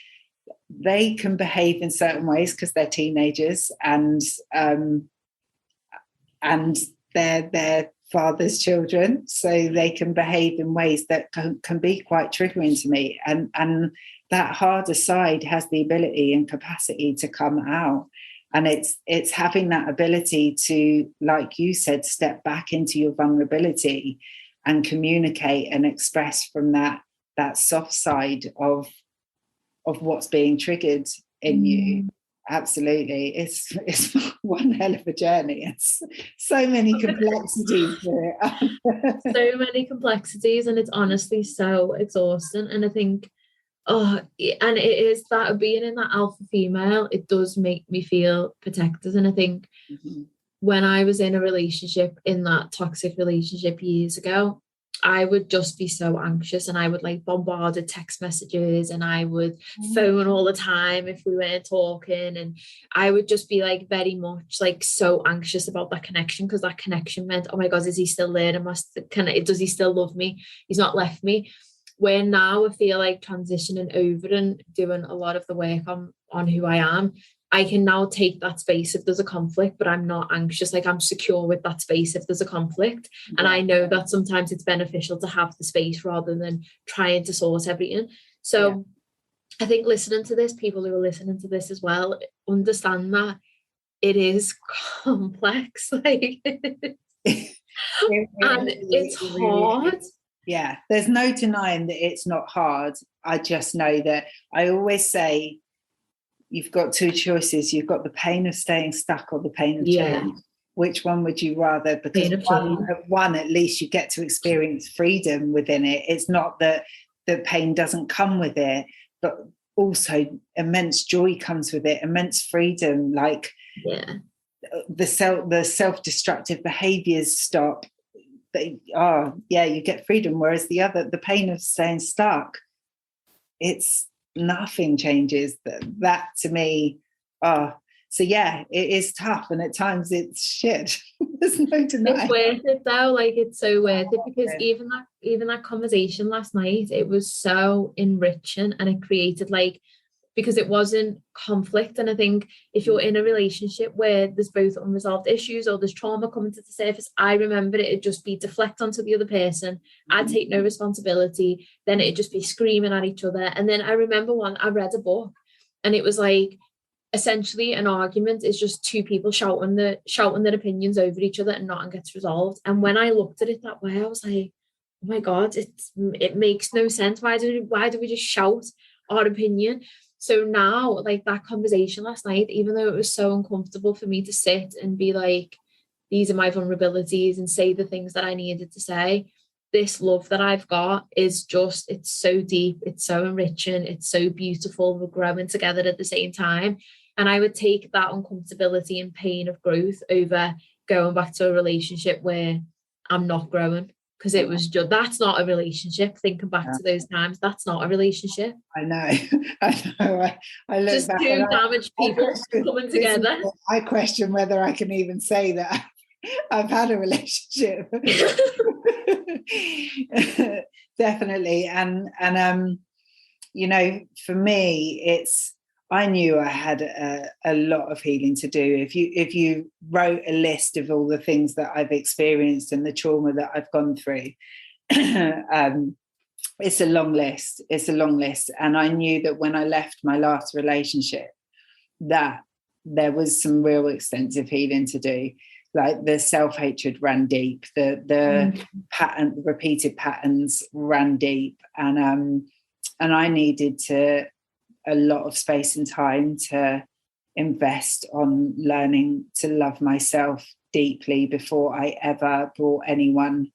B: They can behave in certain ways because they're teenagers, and they're father's children, so they can behave in ways that can be quite triggering to me, and that harder side has the ability and capacity to come out. And it's having that ability to, like you said, step back into your vulnerability and communicate and express from that soft side of what's being triggered in you. Absolutely. It's one hell of a journey. It's so many complexities to it.
A: So many complexities, and it's honestly so exhausting. And I think, and it is that of being in that alpha female, it does make me feel protected. And I think when I was in a relationship, in that toxic relationship years ago, I would just be so anxious, and I would like bombard with text messages, and I would phone all the time if we weren't talking, and I would just be like very much like so anxious about that connection, because that connection meant, oh my God, is he still there? Does he still love me? He's not left me. Where now I feel like transitioning over and doing a lot of the work on who I am, I can now take that space if there's a conflict, but I'm not anxious. Like, I'm secure with that space if there's a conflict. Yeah. And I know that sometimes it's beneficial to have the space rather than trying to sort everything. So I think listening to this, people who are listening to this as well, understand that it is complex. Like, and it's hard.
B: Yeah, there's no denying that it's not hard. I just know that I always say you've got two choices. You've got the pain of staying stuck or the pain of change. Which one would you rather? Because one, at least you get to experience freedom within it. It's not that the pain doesn't come with it, but also immense joy comes with it, immense freedom. Like the self-destructive behaviors stop. You get freedom. Whereas the pain of staying stuck, it's nothing changes. That to me, so yeah, it is tough, and at times it's shit. There's no denying.
A: It's worth it though. Like, it's so worth it, because even that conversation last night, it was so enriching, and it created, like, because it wasn't conflict. And I think if you're in a relationship where there's both unresolved issues or there's trauma coming to the surface, I remember it'd just be deflect onto the other person. I'd take no responsibility. Then it'd just be screaming at each other. And then I remember I read a book, and it was like, essentially an argument is just two people shouting their opinions over each other, and nothing gets resolved. And when I looked at it that way, I was like, oh my God, it makes no sense. Why do we just shout our opinion? So now, like, that conversation last night, even though it was so uncomfortable for me to sit and be like, these are my vulnerabilities, and say the things that I needed to say, this love that I've got is just, it's so deep, it's so enriching, it's so beautiful. We're growing together at the same time. And I would take that uncomfortability and pain of growth over going back to a relationship where I'm not growing. Because it was just, that's not a relationship. Thinking back to those times, that's not a relationship.
B: I know. I look
A: just
B: back
A: two damaged people coming together.
B: I question whether I can even say that I've had a relationship. Definitely. And for me, I knew I had a lot of healing to do. If you wrote a list of all the things that I've experienced and the trauma that I've gone through, it's a long list. It's a long list. And I knew that when I left my last relationship, that there was some real extensive healing to do. Like, the self-hatred ran deep, the repeated patterns ran deep, and I needed a lot of space and time to invest on learning to love myself deeply before I ever brought anyone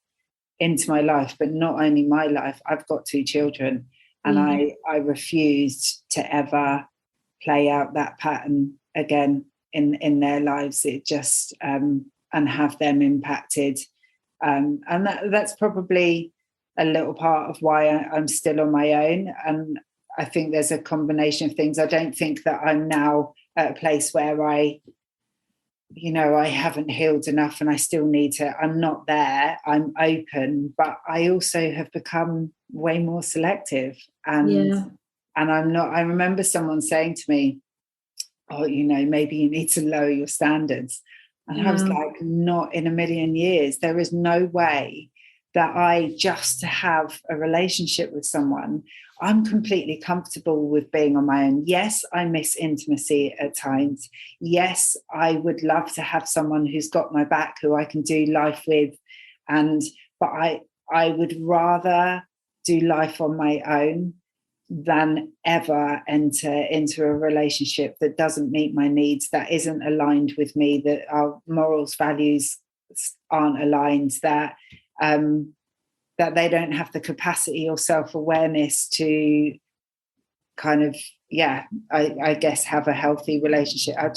B: into my life. But not only my life, I've got two children, and I refused to ever play out that pattern again in their lives. It just and have them impacted, and that's probably a little part of why I'm still on my own. And I think there's a combination of things. I don't think that I'm now at a place where I haven't healed enough and I still need to. I'm not there. I'm open, but I also have become way more selective. And I'm not. I remember someone saying to me, "Oh, maybe you need to lower your standards." And I was like, "Not in a million years. There is no way that I just to have a relationship with someone. I'm completely comfortable with being on my own. Yes, I miss intimacy at times. Yes, I would love to have someone who's got my back, who I can do life with. But I would rather do life on my own than ever enter into a relationship that doesn't meet my needs, that isn't aligned with me, that our morals, values aren't aligned, that they don't have the capacity or self-awareness to kind of, I guess, have a healthy relationship. I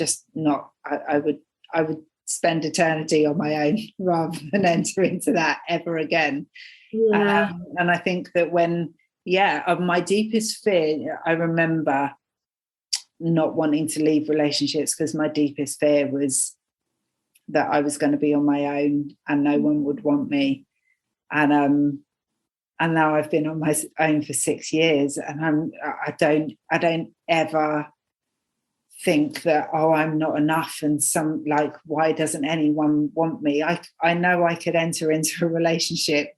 B: would spend eternity on my own rather than enter into that ever again. And I think that of my deepest fear, I remember not wanting to leave relationships because my deepest fear was that I was going to be on my own and no one would want me. And now I've been on my own for 6 years, and I don't ever think that, I'm not enough, and why doesn't anyone want me? I know I could enter into a relationship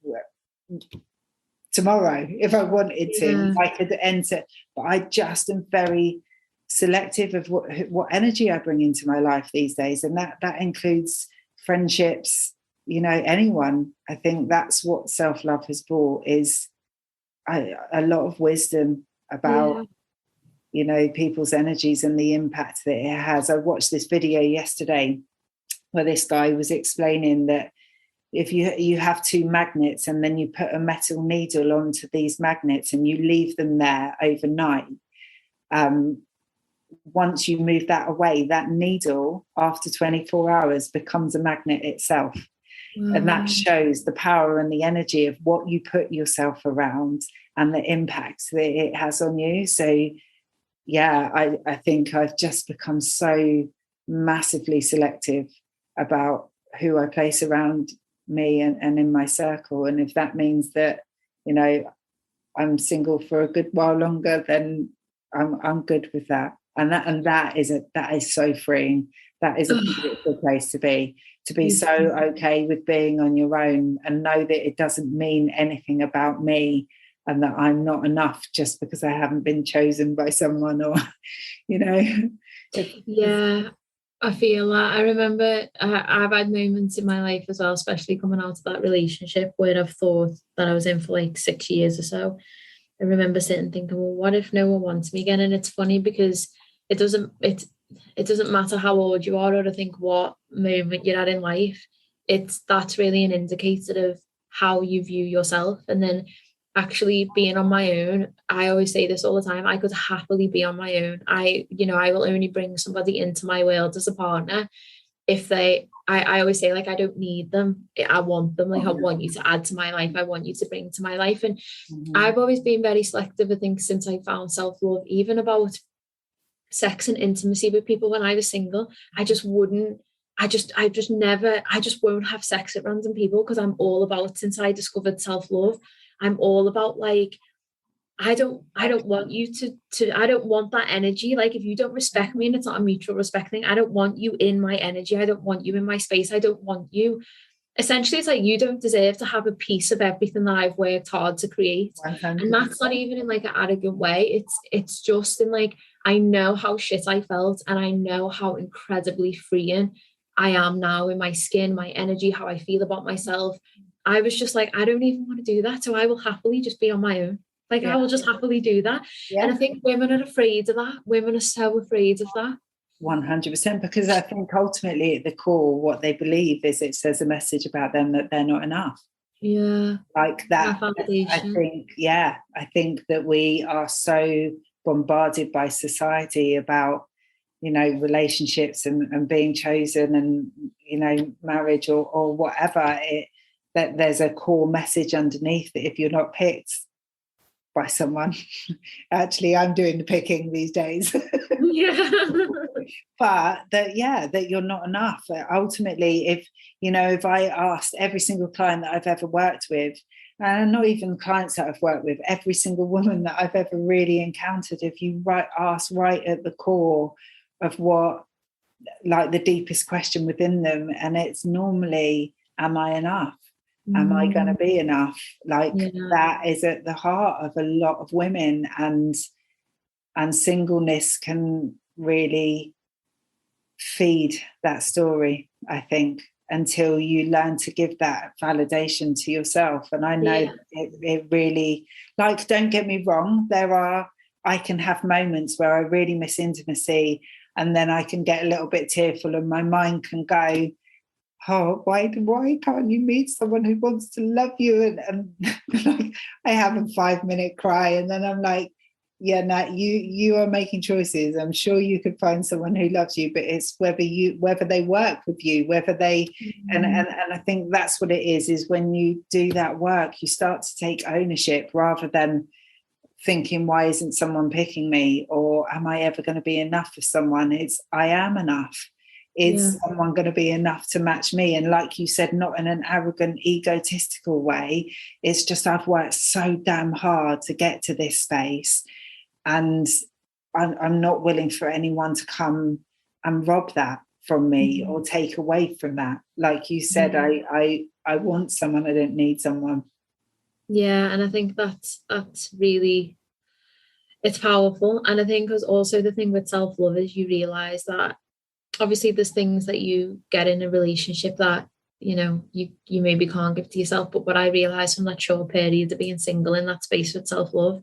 B: tomorrow if I wanted to. I could enter, but I just am very selective of what energy I bring into my life these days, and that includes friendships, anyone. I think that's what self-love has brought, is a lot of wisdom about people's energies and the impact that it has. I watched this video yesterday where this guy was explaining that if you have two magnets and then you put a metal needle onto these magnets and you leave them there overnight, once you move that away, that needle after 24 hours becomes a magnet itself. And that shows the power and the energy of what you put yourself around and the impact that it has on you. So I think I've just become so massively selective about who I place around me and in my circle. And if that means that, I'm single for a good while longer, then I'm good with that. And that is so freeing. That is a beautiful place to be so okay with being on your own and know that it doesn't mean anything about me and that I'm not enough just because I haven't been chosen by someone, or,
A: Yeah, I feel that. I remember I've had moments in my life as well, especially coming out of that relationship where I've thought that I was in for like 6 years or so. I remember sitting thinking, well, what if no one wants me again? And it's funny because it doesn't matter how old you are or I think what moment you're at in life. That's really an indicator of how you view yourself. And then actually being on my own, I always say this all the time, I could happily be on my own. I will only bring somebody into my world as a partner if I always say, like, I don't need them. I want them. Like, I want you to add to my life. I want you to bring to my life. And I've always been very selective, I think, since I found self-love, even about sex and intimacy with people. When I was single, I just won't have sex with random people, because I'm all about, since I discovered self-love, I'm all about, like, I don't want you to I don't want that energy. Like, if you don't respect me and it's not a mutual respect thing, I don't want you in my energy. I don't want you in my space. I don't want you. Essentially, it's like, you don't deserve to have a piece of everything that I've worked hard to create.
B: 100%.
A: And that's not even in like an arrogant way. It's just in like, I know how shit I felt, and I know how incredibly freeing I am now in my skin, my energy, how I feel about myself. I was just like, I don't even want to do that. So I will happily just be on my own. Like, I will just happily do that. And I think women are afraid of that. Women are so afraid of that.
B: 100%, because I think ultimately at the core, what they believe is it says a message about them that they're not enough.
A: Yeah.
B: Like that. I think that we are so bombarded by society about, relationships and being chosen and, marriage or whatever, that there's a core message underneath that if you're not picked by someone, actually I'm doing the picking these days.
A: Yeah.
B: But that you're not enough. Ultimately, if I asked every single client that I've ever worked with, and not even clients that I've worked with, every single woman that I've ever really encountered, if you ask right at the core of what, like, the deepest question within them, and it's normally, am I enough? Am I going to be enough? Like, that is at the heart of a lot of women, and singleness can really feed that story, I think, until you learn to give that validation to yourself. And I know it really, like, don't get me wrong, I can have moments where I really miss intimacy, and then I can get a little bit tearful and my mind can go, oh, why can't you meet someone who wants to love you? And like, I have a 5-minute cry, and then I'm like, yeah, Nat, you are making choices. I'm sure you could find someone who loves you, but it's whether they work with you, whether they, and I think that's what it is when you do that work, you start to take ownership rather than thinking, why isn't someone picking me? Or am I ever going to be enough for someone? It's, I am enough. Is someone going to be enough to match me? And like you said, not in an arrogant, egotistical way. It's just, I've worked so damn hard to get to this space, and I'm not willing for anyone to come and rob that from me or take away from that. Like you said, I want someone, I don't need someone.
A: Yeah, and I think that's really, it's powerful. And I think because also the thing with self-love is you realize that obviously there's things that you get in a relationship that you maybe can't give to yourself. But what I realized from that short period of being single in that space with self-love,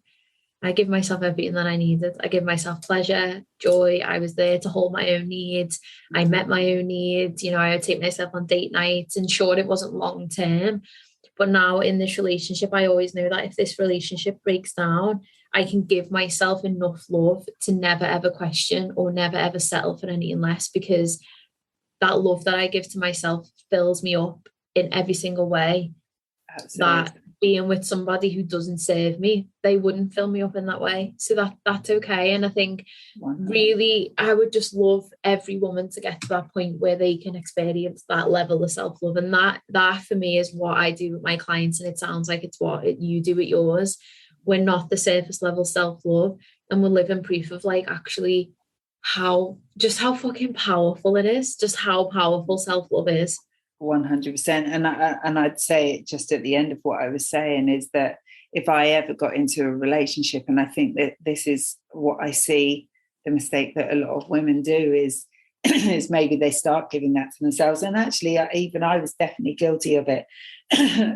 A: I give myself everything that I needed. I give myself pleasure, joy. I was there to hold my own needs. I met my own needs. I would take myself on date nights, and sure, it wasn't long term. But now in this relationship, I always know that if this relationship breaks down, I can give myself enough love to never ever question or never ever settle for anything less, because that love that I give to myself fills me up in every single way.
B: Absolutely.
A: That being with somebody who doesn't serve me, they wouldn't fill me up in that way. So that's okay. And I think really, I would just love every woman to get to that point where they can experience that level of self-love. And that for me is what I do with my clients. And it sounds like it's what you do with yours. We're not the surface level self-love, and we're living proof of actually how fucking powerful it is, just how powerful self-love is.
B: 100%. And I'd say just at the end of what I was saying is that if I ever got into a relationship, and I think that this is what I see, the mistake that a lot of women do is maybe they start giving that to themselves. And actually, even I was definitely guilty of it,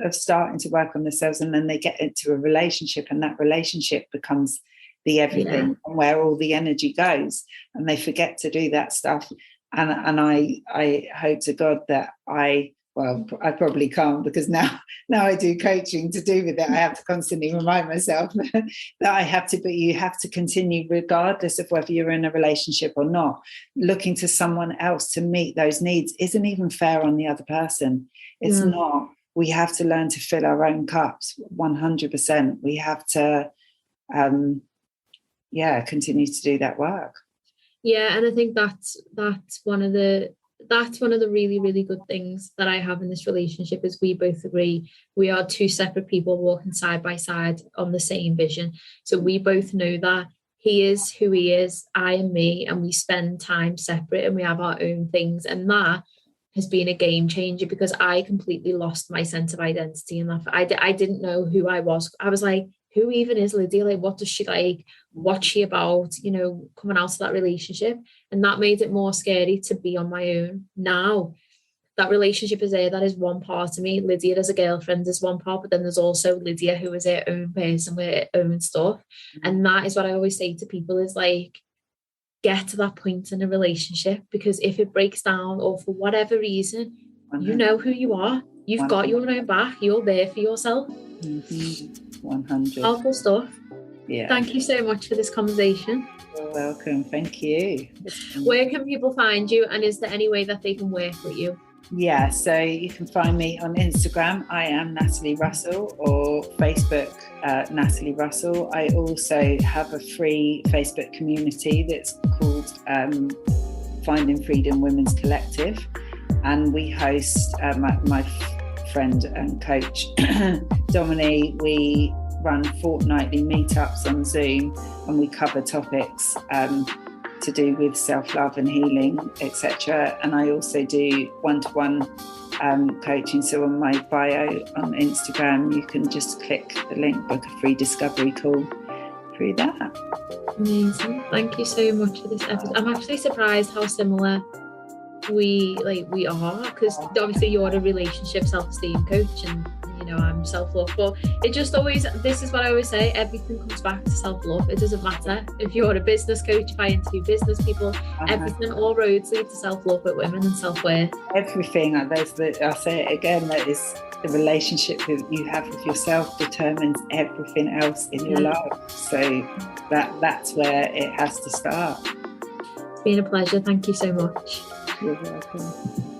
B: of starting to work on themselves, and then they get into a relationship, and that relationship becomes the everything, and where all the energy goes, and they forget to do that stuff. And I hope to God that I probably can't, because now I do coaching to do with it. I have to constantly remind myself that I have to, but you have to continue regardless of whether you're in a relationship or not. Looking to someone else to meet those needs isn't even fair on the other person. It's not. We have to learn to fill our own cups 100%. We have to, continue to do that work.
A: Yeah, and I think that's one of the really, really good things that I have in this relationship is we both agree we are two separate people walking side by side on the same vision. So we both know that he is who he is, I am me, and we spend time separate and we have our own things. And that has been a game changer, because I completely lost my sense of identity in that. I didn't know who I was. I was like, who even is Lydia? What does she like? What's she about? Coming out of that relationship. And that made it more scary to be on my own. Now that relationship is there. That is one part of me. Lydia as a girlfriend is one part, but then there's also Lydia who is her own person with her own stuff. And that is what I always say to people is get to that point in a relationship, because if it breaks down or for whatever reason, you know who you are. You've got your own back. You're there for yourself.
B: 100.
A: Powerful stuff.
B: Yeah.
A: Thank you so much for this conversation.
B: You're welcome. Thank you.
A: Where can people find you, and is there any way that they can work with you?
B: Yeah, so you can find me on Instagram. I am Natalie Russell, or Facebook, Natalie Russell. I also have a free Facebook community that's called Finding Freedom Women's Collective, and we host my friend and coach Dominique. We run fortnightly meetups on Zoom, and we cover topics to do with self-love and healing, etc. And I also do one-to-one coaching. So on my bio on Instagram, you can just click the link, book a free discovery call through that.
A: Amazing. Thank you so much for this episode. I'm actually surprised how similar we are, because obviously you're a relationship self-esteem coach, and I'm self-love, but it just always, this is what I always say, everything comes back to self-love. It doesn't matter if you're a business coach, if I interview business people, everything, all roads lead to self-love with women and self-worth. Everything,
B: I'll say it again, that is the relationship that you have with yourself determines everything else in your life. So that's where it has to start.
A: It's been a pleasure. Thank you so much.
B: You're welcome.